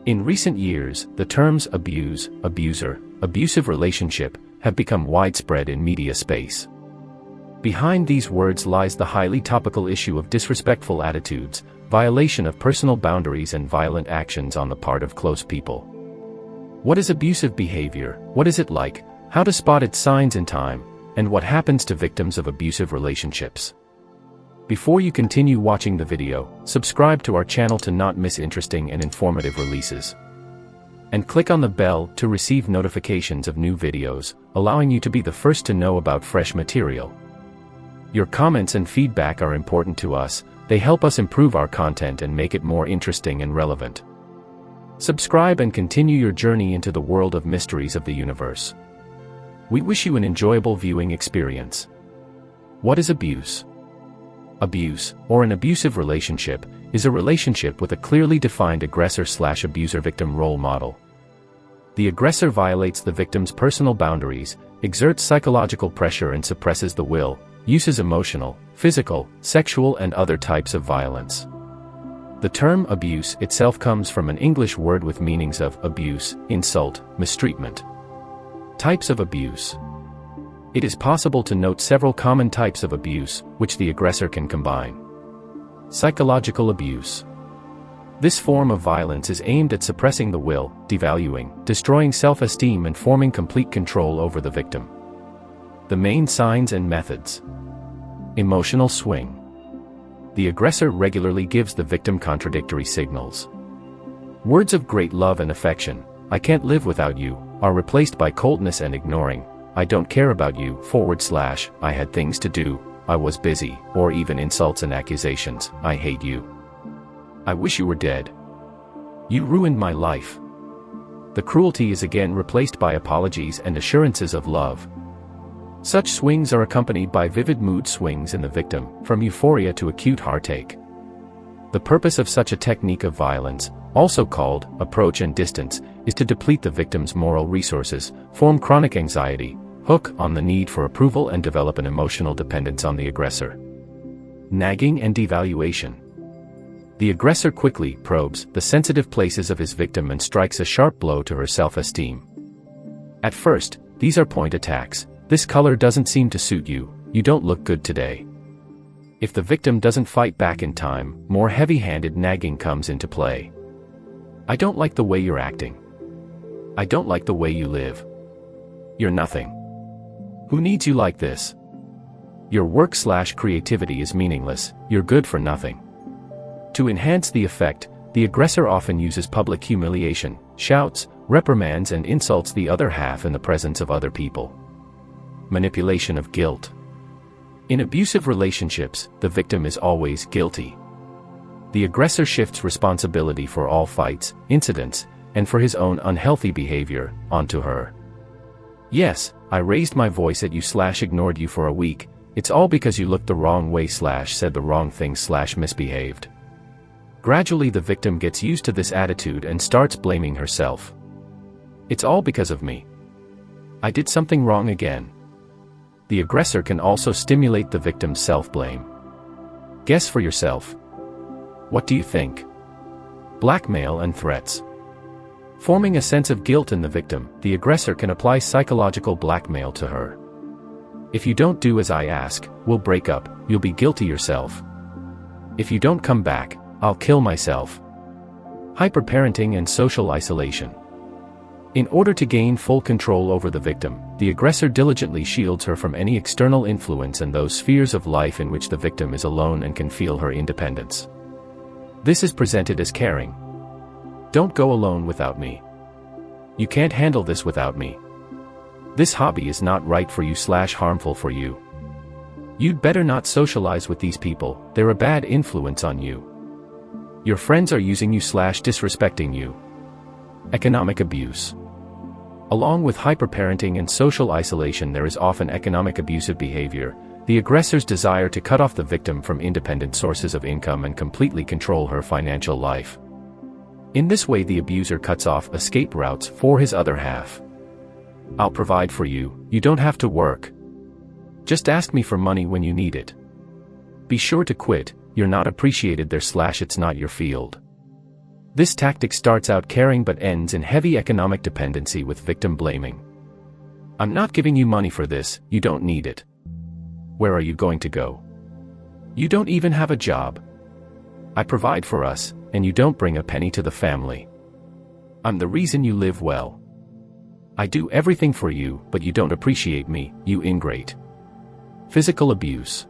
In recent years, the terms abuse, abuser, abusive relationship have become widespread in media space. Behind these words lies the highly topical issue of disrespectful attitudes, violation of personal boundaries, and violent actions on the part of close people. What is abusive behavior? What is it like? How to spot its signs in time? And what happens to victims of abusive relationships? Before you continue watching the video, subscribe to our channel to not miss interesting and informative releases. And click on the bell to receive notifications of new videos, allowing you to be the first to know about fresh material. Your comments and feedback are important to us. They help us improve our content and make it more interesting and relevant. Subscribe and continue your journey into the world of mysteries of the universe. We wish you an enjoyable viewing experience. What is abuse? Abuse, or an abusive relationship, is a relationship with a clearly defined aggressor/abuser victim role model. The aggressor violates the victim's personal boundaries, exerts psychological pressure and suppresses the will, uses emotional, physical, sexual and other types of violence. The term abuse itself comes from an English word with meanings of abuse, insult, mistreatment. Types of abuse. It is possible to note several common types of abuse, which the aggressor can combine. Psychological abuse. This form of violence is aimed at suppressing the will, devaluing, destroying self-esteem and forming complete control over the victim. The main signs and methods. Emotional swing. The aggressor regularly gives the victim contradictory signals. Words of great love and affection, "I can't live without you," are replaced by coldness and ignoring. "I don't care about you, / I had things to do, I was busy," or even insults and accusations, "I hate you. I wish you were dead. You ruined my life." The cruelty is again replaced by apologies and assurances of love. Such swings are accompanied by vivid mood swings in the victim, from euphoria to acute heartache. The purpose of such a technique of violence, also called approach and distance, is to deplete the victim's moral resources, form chronic anxiety, hook on the need for approval and develop an emotional dependence on the aggressor. Nagging and devaluation. The aggressor quickly probes the sensitive places of his victim and strikes a sharp blow to her self-esteem. At first, these are point attacks. "This color doesn't seem to suit you, you don't look good today." If the victim doesn't fight back in time, more heavy-handed nagging comes into play. "I don't like the way you're acting. I don't like the way you live. You're nothing. Who needs you like this? Your work/creativity is meaningless, you're good for nothing." To enhance the effect, the aggressor often uses public humiliation, shouts, reprimands and insults the other half in the presence of other people. Manipulation of guilt. In abusive relationships, the victim is always guilty. The aggressor shifts responsibility for all fights, incidents, and for his own unhealthy behavior, onto her. "Yes, I raised my voice at you/ignored you for a week, it's all because you looked the wrong way/said the wrong thing/misbehaved." Gradually the victim gets used to this attitude and starts blaming herself. "It's all because of me. I did something wrong again." The aggressor can also stimulate the victim's self-blame. Guess for yourself. What do you think? Blackmail and threats. Forming a sense of guilt in the victim, the aggressor can apply psychological blackmail to her. "If you don't do as I ask, we'll break up, you'll be guilty yourself. If you don't come back, I'll kill myself." Hyperparenting and social isolation. In order to gain full control over the victim, the aggressor diligently shields her from any external influence and those spheres of life in which the victim is alone and can feel her independence. This is presented as caring. "Don't go alone without me. You can't handle this without me. This hobby is not right for you/harmful for you. You'd better not socialize with these people, they're a bad influence on you. Your friends are using you/disrespecting you." Economic abuse. Along with hyperparenting and social isolation, there is often economic abusive behavior, the aggressor's desire to cut off the victim from independent sources of income and completely control her financial life. In this way, the abuser cuts off escape routes for his other half. "I'll provide for you, you don't have to work. Just ask me for money when you need it. Be sure to quit, you're not appreciated there/it's not your field." This tactic starts out caring but ends in heavy economic dependency with victim blaming. I'm not giving you money for this, you don't need it. Where are you going to go? You don't even have a job. I provide for us, and you don't bring a penny to the family. I'm the reason you live well. I do everything for you, but you don't appreciate me, you ingrate. Physical abuse.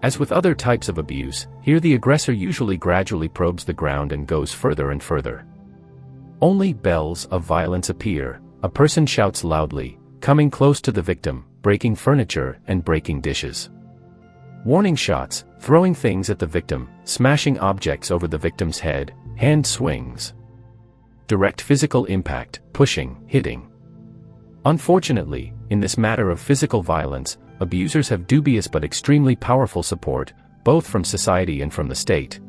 As with other types of abuse, here the aggressor usually gradually probes the ground and goes further and further. Only bells of violence appear, a person shouts loudly, coming close to the victim, breaking furniture and breaking dishes. Warning shots, throwing things at the victim, smashing objects over the victim's head, hand swings. Direct physical impact, pushing, hitting. Unfortunately, in this matter of physical violence, abusers have dubious but extremely powerful support, both from society and from the state.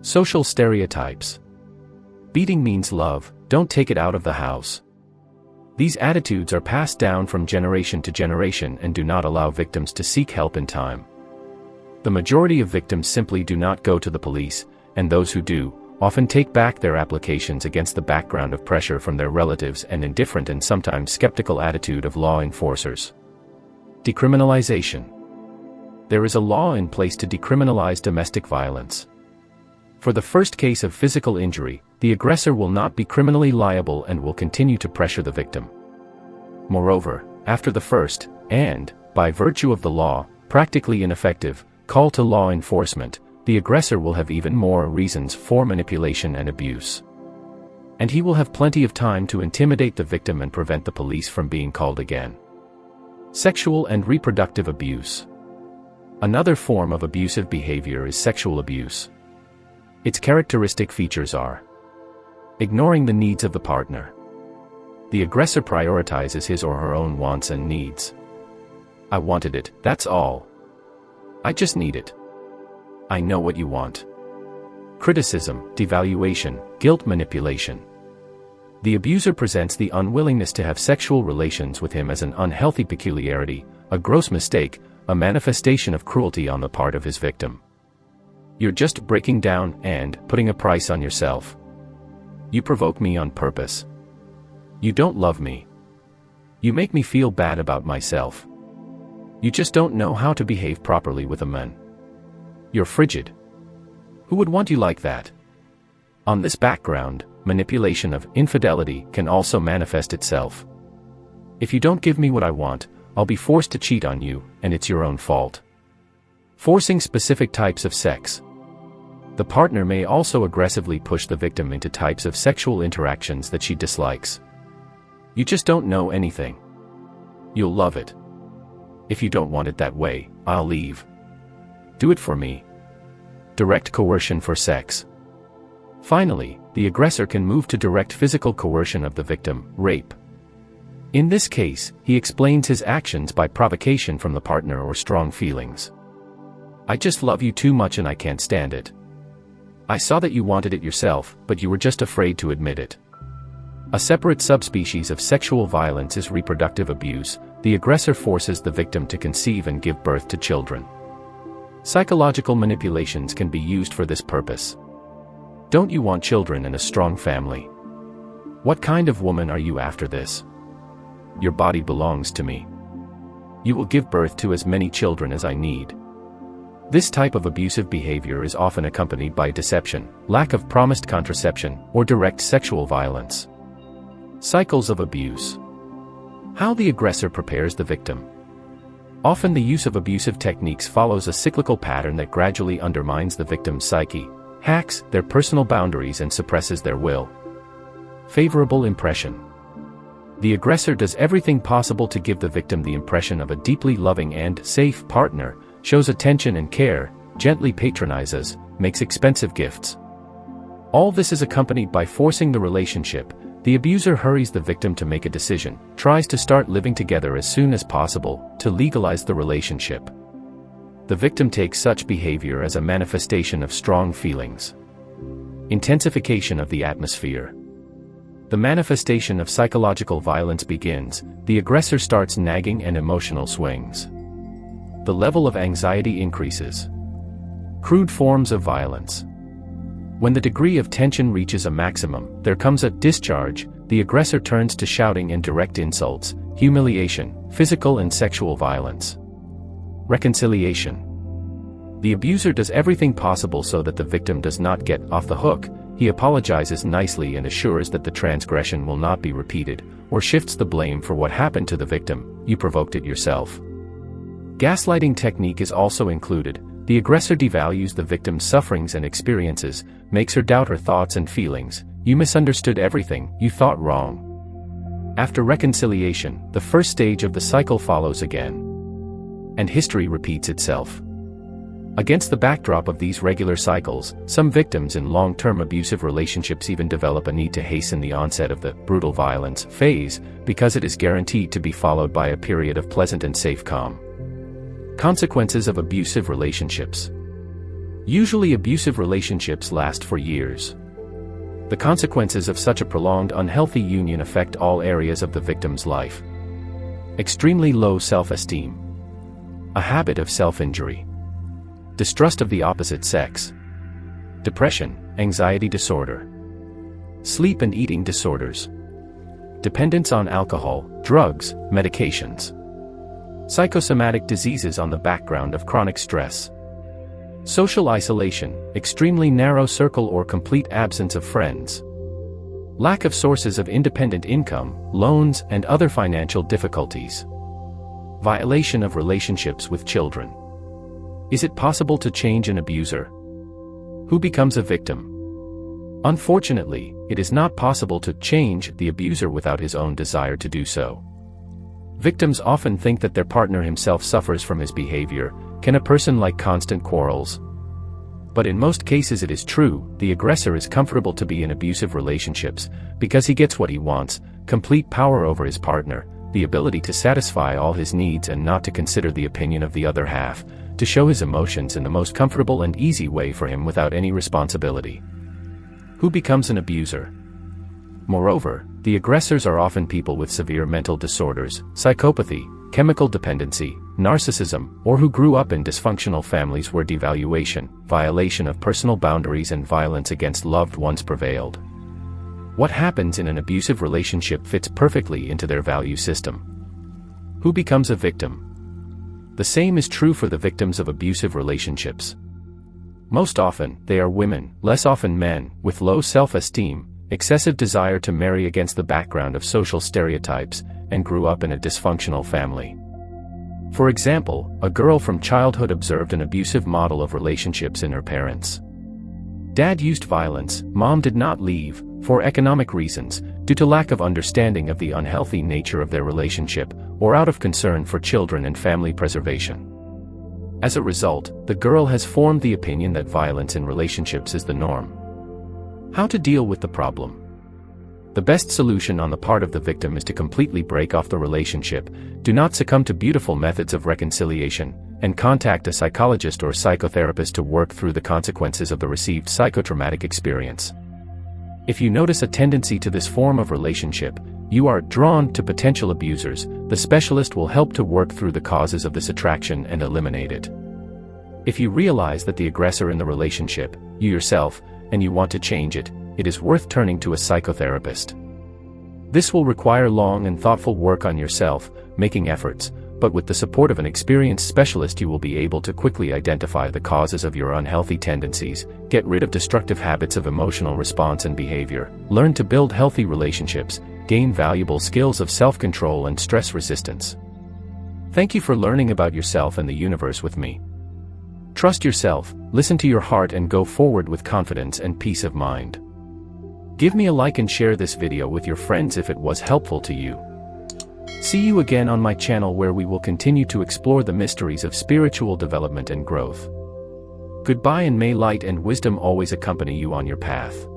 Social stereotypes. Beating means love, don't take it out of the house. These attitudes are passed down from generation to generation and do not allow victims to seek help in time. The majority of victims simply do not go to the police, and those who do, often take back their applications against the background of pressure from their relatives and indifferent and sometimes skeptical attitude of law enforcers. Decriminalization. There is a law in place to decriminalize domestic violence. For the first case of physical injury, the aggressor will not be criminally liable and will continue to pressure the victim. Moreover, after the first, and, by virtue of the law, practically ineffective, call to law enforcement, the aggressor will have even more reasons for manipulation and abuse. And he will have plenty of time to intimidate the victim and prevent the police from being called again. Sexual and reproductive abuse. Another form of abusive behavior is sexual abuse. Its characteristic features are ignoring the needs of the partner. The aggressor prioritizes his or her own wants and needs. I wanted it, that's all. I just need it. I know what you want. Criticism, devaluation, guilt manipulation. The abuser presents the unwillingness to have sexual relations with him as an unhealthy peculiarity, a gross mistake, a manifestation of cruelty on the part of his victim. You're just breaking down and putting a price on yourself. You provoke me on purpose. You don't love me. You make me feel bad about myself. You just don't know how to behave properly with a man. You're frigid. Who would want you like that? On this background, manipulation of infidelity can also manifest itself. If you don't give me what I want, I'll be forced to cheat on you, and it's your own fault. Forcing specific types of sex. The partner may also aggressively push the victim into types of sexual interactions that she dislikes. You just don't know anything. You'll love it. If you don't want it that way, I'll leave. Do it for me. Direct coercion for sex. Finally, the aggressor can move to direct physical coercion of the victim, rape. In this case, he explains his actions by provocation from the partner or strong feelings. I just love you too much and I can't stand it. I saw that you wanted it yourself, but you were just afraid to admit it. A separate subspecies of sexual violence is reproductive abuse. The aggressor forces the victim to conceive and give birth to children. Psychological manipulations can be used for this purpose. Don't you want children and a strong family? What kind of woman are you after this? Your body belongs to me. You will give birth to as many children as I need. This type of abusive behavior is often accompanied by deception, lack of promised contraception, or direct sexual violence. Cycles of abuse. How the aggressor prepares the victim. Often the use of abusive techniques follows a cyclical pattern that gradually undermines the victim's psyche, hacks their personal boundaries and suppresses their will. Favorable impression. The aggressor does everything possible to give the victim the impression of a deeply loving and safe partner, shows attention and care, gently patronizes, makes expensive gifts. All this is accompanied by forcing the relationship. The abuser hurries the victim to make a decision, tries to start living together as soon as possible, to legalize the relationship. The victim takes such behavior as a manifestation of strong feelings. Intensification of the atmosphere. The manifestation of psychological violence begins. The aggressor starts nagging and emotional swings. The level of anxiety increases. Crude forms of violence. When the degree of tension reaches a maximum, there comes a discharge. The aggressor turns to shouting and direct insults, humiliation, physical and sexual violence. Reconciliation. The abuser does everything possible so that the victim does not get off the hook. He apologizes nicely and assures that the transgression will not be repeated, or shifts the blame for what happened to the victim. You provoked it yourself. Gaslighting technique is also included. The aggressor devalues the victim's sufferings and experiences, makes her doubt her thoughts and feelings. You misunderstood everything, you thought wrong. After reconciliation, the first stage of the cycle follows again. And history repeats itself. Against the backdrop of these regular cycles, some victims in long-term abusive relationships even develop a need to hasten the onset of the brutal violence phase, because it is guaranteed to be followed by a period of pleasant and safe calm. Consequences of abusive relationships. Usually abusive relationships last for years. The consequences of such a prolonged unhealthy union affect all areas of the victim's life. Extremely low self-esteem. A habit of self-injury. Distrust of the opposite sex. Depression, anxiety disorder. Sleep and eating disorders. Dependence on alcohol, drugs, medications. Psychosomatic diseases on the background of chronic stress. Social isolation, extremely narrow circle or complete absence of friends. Lack of sources of independent income, loans and other financial difficulties. Violation of relationships with children. Is it possible to change an abuser? Who becomes a victim? Unfortunately, it is not possible to change the abuser without his own desire to do so. Victims often think that their partner himself suffers from his behavior. Can a person like constant quarrels? But in most cases it is true, the aggressor is comfortable to be in abusive relationships, because he gets what he wants, complete power over his partner, the ability to satisfy all his needs and not to consider the opinion of the other half, to show his emotions in the most comfortable and easy way for him without any responsibility. Who becomes an abuser? Moreover, the aggressors are often people with severe mental disorders, psychopathy, chemical dependency, narcissism, or who grew up in dysfunctional families where devaluation, violation of personal boundaries and violence against loved ones prevailed. What happens in an abusive relationship fits perfectly into their value system. Who becomes a victim? The same is true for the victims of abusive relationships. Most often, they are women, less often men, with low self-esteem, excessive desire to marry against the background of social stereotypes, and grew up in a dysfunctional family. For example, a girl from childhood observed an abusive model of relationships in her parents. Dad used violence, mom did not leave, for economic reasons, due to lack of understanding of the unhealthy nature of their relationship, or out of concern for children and family preservation. As a result, the girl has formed the opinion that violence in relationships is the norm. How to deal with the problem? The best solution on the part of the victim is to completely break off the relationship, do not succumb to beautiful methods of reconciliation, and contact a psychologist or psychotherapist to work through the consequences of the received psychotraumatic experience. If you notice a tendency to this form of relationship, you are drawn to potential abusers, the specialist will help to work through the causes of this attraction and eliminate it. If you realize that the aggressor in the relationship, you yourself, and you want to change it, it is worth turning to a psychotherapist. This will require long and thoughtful work on yourself, making efforts, but with the support of an experienced specialist you will be able to quickly identify the causes of your unhealthy tendencies, get rid of destructive habits of emotional response and behavior, learn to build healthy relationships, gain valuable skills of self-control and stress resistance. Thank you for learning about yourself and the universe with me. Trust yourself, listen to your heart and go forward with confidence and peace of mind. Give me a like and share this video with your friends if it was helpful to you. See you again on my channel where we will continue to explore the mysteries of spiritual development and growth. Goodbye and may light and wisdom always accompany you on your path.